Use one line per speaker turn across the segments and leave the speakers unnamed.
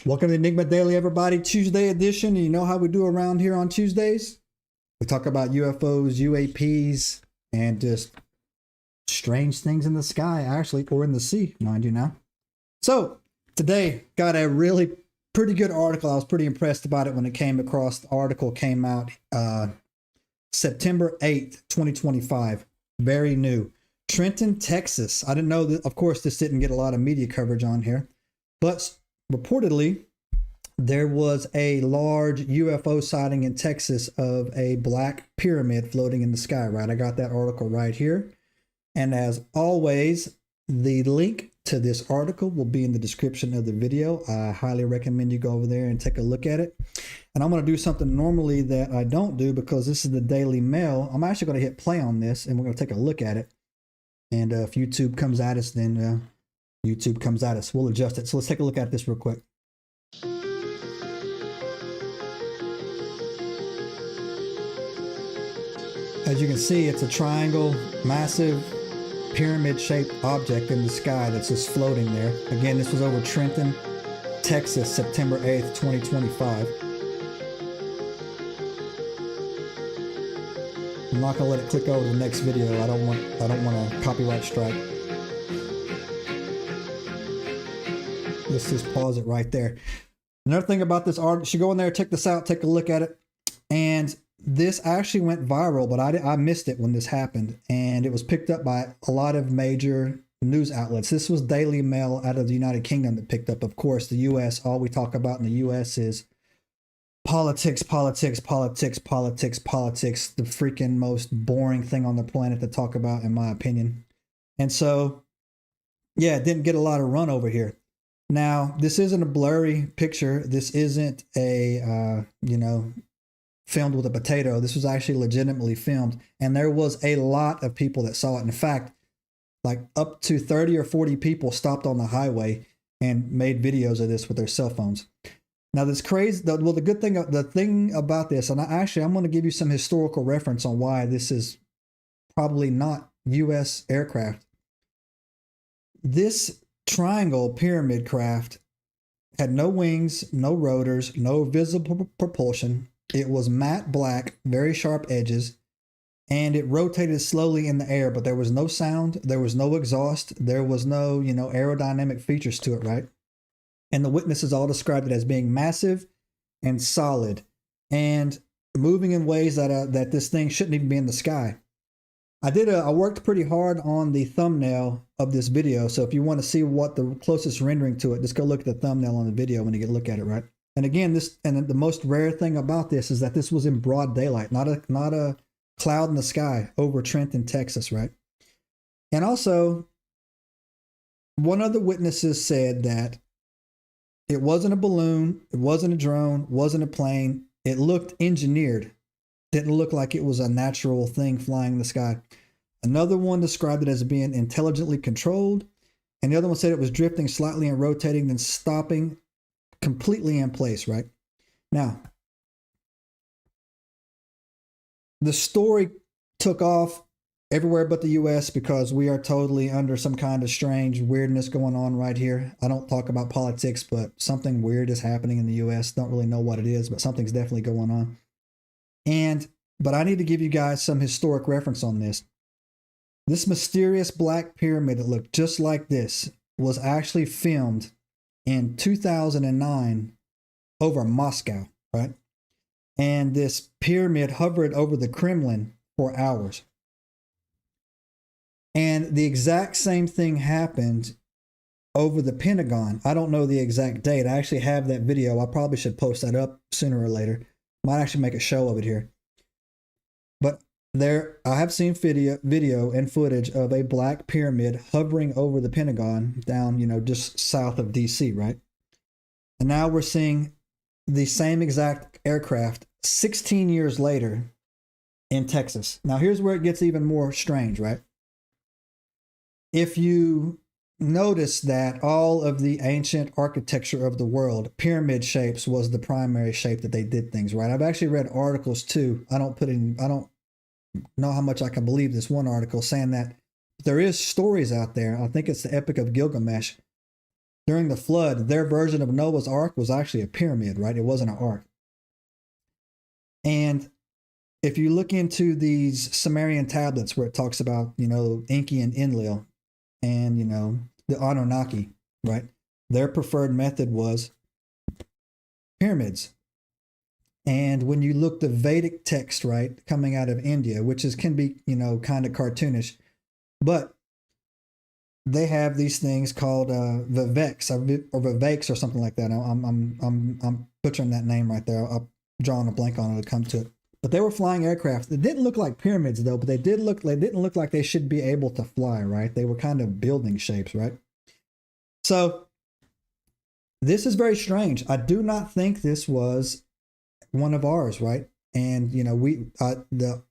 Welcome to Enigma Daily, everybody. Tuesday edition. And you know how we do around here on Tuesdays? We talk about UFOs, UAPs, and just strange things in the sky, actually, or in the sea, mind you now. So, today, got a really pretty good article. I was pretty impressed about it when it came across. The article came out September 8th, 2025. Very new. Trenton, Texas. I didn't know that, of course, this didn't get a lot of media coverage on here, but reportedly, there was a large UFO sighting in Texas of a black pyramid floating in the sky, right? I got that article right here. And as always, the link to this article will be in the description of the video. I highly recommend you go over there and take a look at it. And I'm going to do something normally that I don't do because this is the Daily Mail. I'm actually going to hit play on this and we're going to take a look at it. And if YouTube comes at us, then YouTube comes at us. We'll adjust it. So let's take a look at this real quick. As you can see, it's a triangle, massive pyramid-shaped object in the sky that's just floating there. Again, this was over Trenton, Texas, September 8th, 2025. I'm not gonna let it click over to the next video. I don't want a copyright strike. Let's just pause it right there. Another thing about this art, you should go in there, check this out, take a look at it. And this actually went viral, but I missed it when this happened. And it was picked up by a lot of major news outlets. This was Daily Mail out of the United Kingdom that picked up. Of course, the U.S., all we talk about in the U.S. is politics, politics, politics, politics, politics. The freaking most boring thing on the planet to talk about, in my opinion. And so, yeah, it didn't get a lot of run over here. Now, this isn't a blurry picture. This isn't a, filmed with a potato. This was actually legitimately filmed. And there was a lot of people that saw it. In fact, like up to 30 or 40 people stopped on the highway and made videos of this with their cell phones. Now, this crazy, well, the thing about this, and I'm going to give you some historical reference on why this is probably not U.S. aircraft. This triangle pyramid craft had no wings, no rotors, no visible propulsion. It was matte black, very sharp edges, and it rotated slowly in the air, but there was no sound, there was no exhaust, there was no, aerodynamic features to it, right? And the witnesses all described it as being massive and solid and moving in ways that this thing shouldn't even be in the sky. I worked pretty hard on the thumbnail of this video, so if you want to see what the closest rendering to it, just go look at the thumbnail on the video when you get a look at it, right? And again, the most rare thing about this is that this was in broad daylight, not a cloud in the sky over Trenton, Texas, right? And also, one of the witnesses said that it wasn't a balloon, it wasn't a drone, wasn't a plane. It looked engineered. Didn't look like it was a natural thing flying in the sky. Another one described it as being intelligently controlled. And the other one said it was drifting slightly and rotating, then stopping completely in place, right? Now, the story took off everywhere but the U.S. because we are totally under some kind of strange weirdness going on right here. I don't talk about politics, but something weird is happening in the U.S. Don't really know what it is, but something's definitely going on. But I need to give you guys some historic reference on this. This mysterious black pyramid that looked just like this was actually filmed in 2009 over Moscow, right? And this pyramid hovered over the Kremlin for hours. And the exact same thing happened over the Pentagon. I don't know the exact date. I actually have that video. I probably should post that up sooner or later. Might actually make a show of it here. But I have seen video and footage of a black pyramid hovering over the Pentagon down, just south of DC, right? And now we're seeing the same exact aircraft 16 years later in Texas. Now here's where it gets even more strange, right? If you notice that all of the ancient architecture of the world, pyramid shapes was the primary shape that they did things, right? I've actually read articles too. I don't know how much I can believe this one article saying that there is stories out there. I think it's the Epic of Gilgamesh during the flood, their version of Noah's Ark was actually a pyramid, right? It wasn't an ark. And if you look into these Sumerian tablets where it talks about, Enki and Enlil and, the Anunnaki, right? Their preferred method was pyramids. And when you look the Vedic text, right, coming out of India, which can be, kind of cartoonish, but they have these things called Viveks or Viveks or something like that. I'm butchering that name right there. I'm drawing a blank on it to come to it. But they were flying aircraft. They didn't look like pyramids though, but they didn't look like they should be able to fly, right? They were kind of building shapes, right? So this is very strange. I do not think this was one of ours, right? And the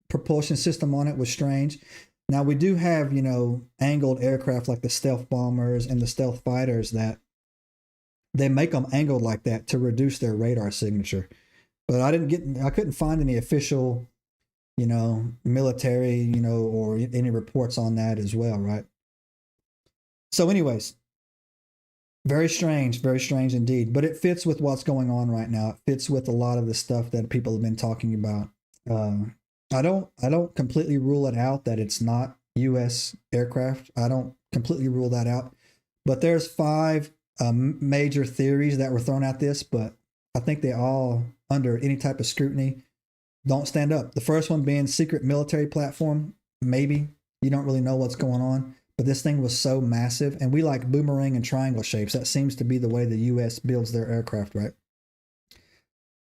propulsion system on it was strange. Now we do have, angled aircraft like the stealth bombers and the stealth fighters that they make them angled like that to reduce their radar signature. But I couldn't find any official, military, or any reports on that as well, right? So anyways, very strange indeed. But it fits with what's going on right now. It fits with a lot of the stuff that people have been talking about. I don't completely rule it out that it's not U.S. aircraft. I don't completely rule that out. But there's 5 major theories that were thrown at this, but I think they all, under any type of scrutiny, don't stand up. The first one being secret military platform. Maybe you don't really know what's going on, but this thing was so massive, and we like boomerang and triangle shapes. That seems to be the way the U.S. builds their aircraft, right?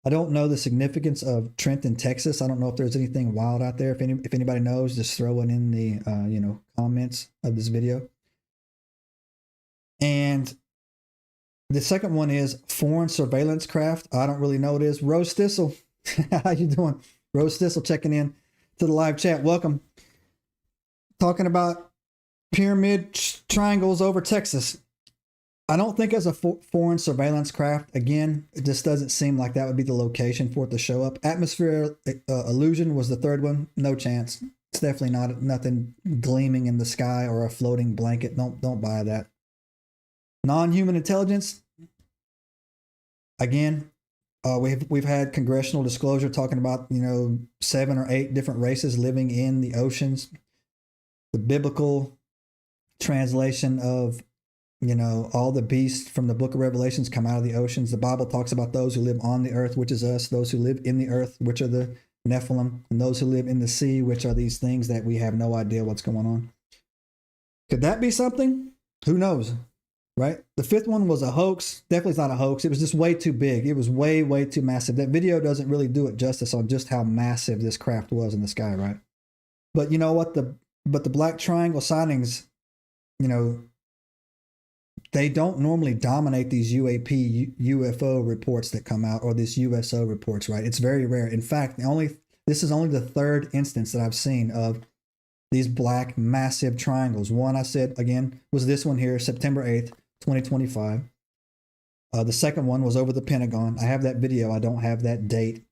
I don't know the significance of Trenton, Texas. I don't know if there's anything wild out there. If anybody knows, just throw it in the comments of this video. And the second one is foreign surveillance craft. I don't really know what it is. Rose Thistle, how you doing? Rose Thistle checking in to the live chat. Welcome. Talking about pyramid triangles over Texas. I don't think as a foreign surveillance craft. Again, it just doesn't seem like that would be the location for it to show up. Atmosphere illusion was the third one. No chance. It's definitely nothing gleaming in the sky or a floating blanket. Don't buy that. Non-human intelligence. Again, we've had congressional disclosure talking about 7 or 8 different races living in the oceans. The biblical translation of all the beasts from the book of Revelations come out of the oceans. The Bible talks about those who live on the earth, which is us, those who live in the earth, which are the Nephilim, and those who live in the sea, which are these things that we have no idea what's going on. Could that be something? Who knows? Right? The 5th one was a hoax. Definitely it's not a hoax. It was just way too big. It was way, way too massive. That video doesn't really do it justice on just how massive this craft was in the sky, right? But you know what? The Black Triangle sightings, they don't normally dominate these UFO reports that come out, or this USO reports, right? It's very rare. In fact, this is only the 3rd instance that I've seen of these black massive triangles. One, I said again, was this one here, September 8th, 2025. The second one was over the Pentagon. I have that video. I don't have that date.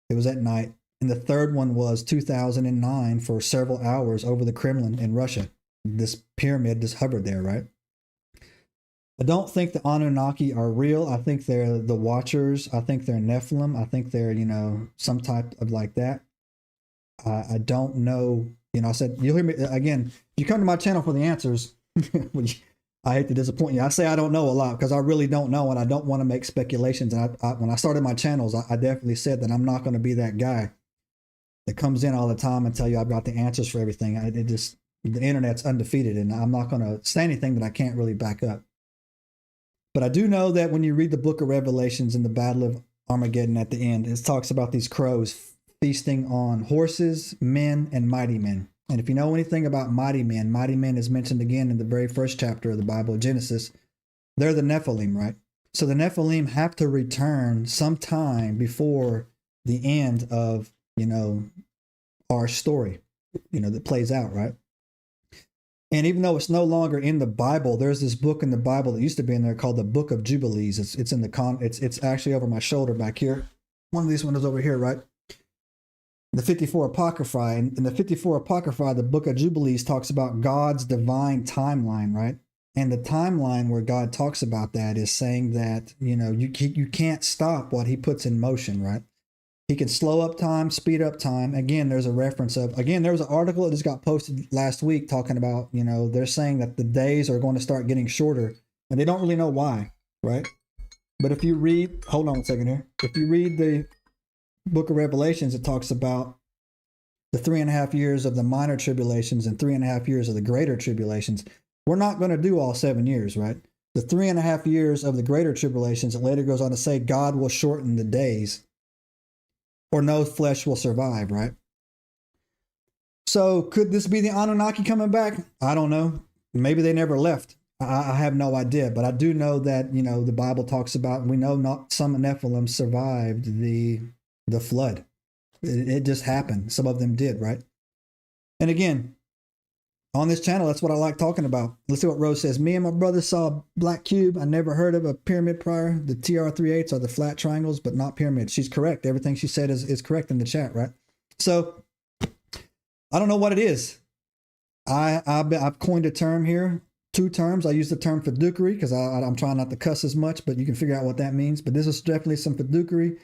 It was at night. And the third one was 2009 for several hours over the Kremlin in Russia. This pyramid just hovered there, right? I don't think the Anunnaki are real. I think they're the Watchers. I think they're Nephilim. I think they're, some type of like that. I don't know. I said, you'll hear me again. If you come to my channel for the answers, which I hate to disappoint you. I say I don't know a lot because I really don't know, and I don't want to make speculations. And when I started my channels, I definitely said that I'm not going to be that guy that comes in all the time and tell you I've got the answers for everything. The internet's undefeated, and I'm not going to say anything that I can't really back up. But I do know that when you read the book of Revelations in the Battle of Armageddon at the end, it talks about these crows feasting on horses, men, and mighty men. And if you know anything about mighty men is mentioned again in the very first chapter of the Bible, Genesis. They're the Nephilim, right? So the Nephilim have to return sometime before the end of, our story, that plays out, right? And even though it's no longer in the Bible, there's this book in the Bible that used to be in there called the Book of Jubilees. It's in the it's actually over my shoulder back here. One of these ones is over here, right? The 54 Apocrypha. And in the 54 Apocrypha, the Book of Jubilees talks about God's divine timeline, right? And the timeline where God talks about that is saying that, you can't stop what he puts in motion, right? He can slow up time, speed up time. Again, there's a reference of, there was an article that just got posted last week talking about, they're saying that the days are going to start getting shorter, and they don't really know why, right? But if you read, hold on a second here. If you read the book of Revelations, it talks about the 3.5 years of the minor tribulations and 3.5 years of the greater tribulations. We're not going to do all 7 years, right? The 3.5 years of the greater tribulations, it later goes on to say God will shorten the days, or no flesh will survive, right? So could this be the Anunnaki coming back? I don't know. Maybe they never left. I have no idea, but I do know that, the Bible talks about, and we know not some Nephilim survived the flood. It just happened. Some of them did, right? And again, on this channel, that's what I like talking about. Let's see what Rose says. Me and my brother saw a black cube. I never heard of a pyramid prior. The TR38s are the flat triangles, but not pyramids. She's correct. Everything she said is correct in the chat, right? So I don't know what it is. I've coined a term here. 2 terms. I use the term fiduciary because I'm trying not to cuss as much, but you can figure out what that means. But this is definitely some fiduciary.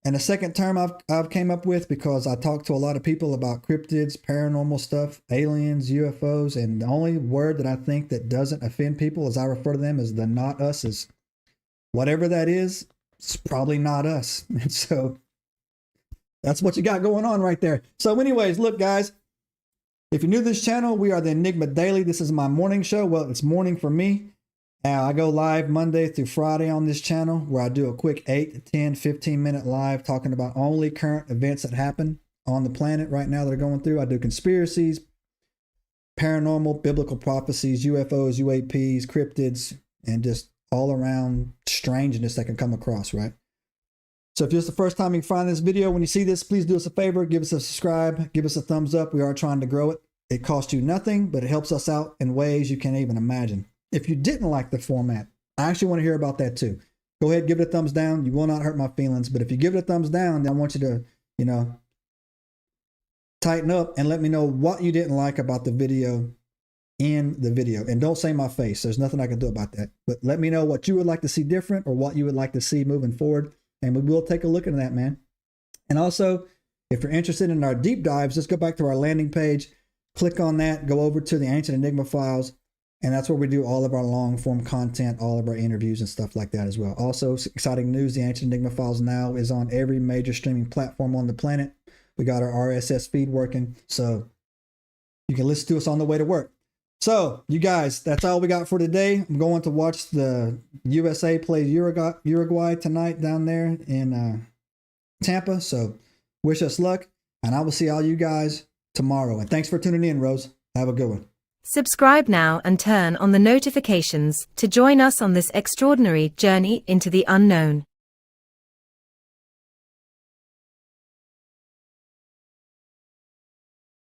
And the second term I've came up with, because I talked to a lot of people about cryptids, paranormal stuff, aliens, UFOs, and the only word that I think that doesn't offend people as I refer to them as the not us's. Whatever that is, it's probably not us. And so that's what you got going on right there. So anyways, look guys, if you're new to this channel, we are the Enigma Daily. This is my morning show. Well, it's morning for me. I go live Monday through Friday on this channel, where I do a quick 8, 10, 15-minute live talking about only current events that happen on the planet right now that are going through. I do conspiracies, paranormal, biblical prophecies, UFOs, UAPs, cryptids, and just all around strangeness that can come across, right? So if it's the first time you find this video, when you see this, please do us a favor, give us a subscribe, give us a thumbs up. We are trying to grow it. It costs you nothing, but it helps us out in ways you can't even imagine. If you didn't like the format, I actually want to hear about that too. Go ahead, give it a thumbs down. You will not hurt my feelings. But if you give it a thumbs down, then I want you to, tighten up and let me know what you didn't like about the video in the video. And don't say my face. There's nothing I can do about that. But let me know what you would like to see different or what you would like to see moving forward. And we will take a look into that, man. And also, if you're interested in our deep dives, just go back to our landing page, click on that, go over to the Ancient Enigma files. And that's where we do all of our long form content, all of our interviews and stuff like that as well. Also, exciting news, the Ancient Enigma Files now is on every major streaming platform on the planet. We got our RSS feed working, so you can listen to us on the way to work. So, you guys, that's all we got for today. I'm going to watch the USA play Uruguay tonight down there in Tampa. So, wish us luck, and I will see all you guys tomorrow. And thanks for tuning in, Rose. Have a good one.
Subscribe now and turn on the notifications to join us on this extraordinary journey into the unknown.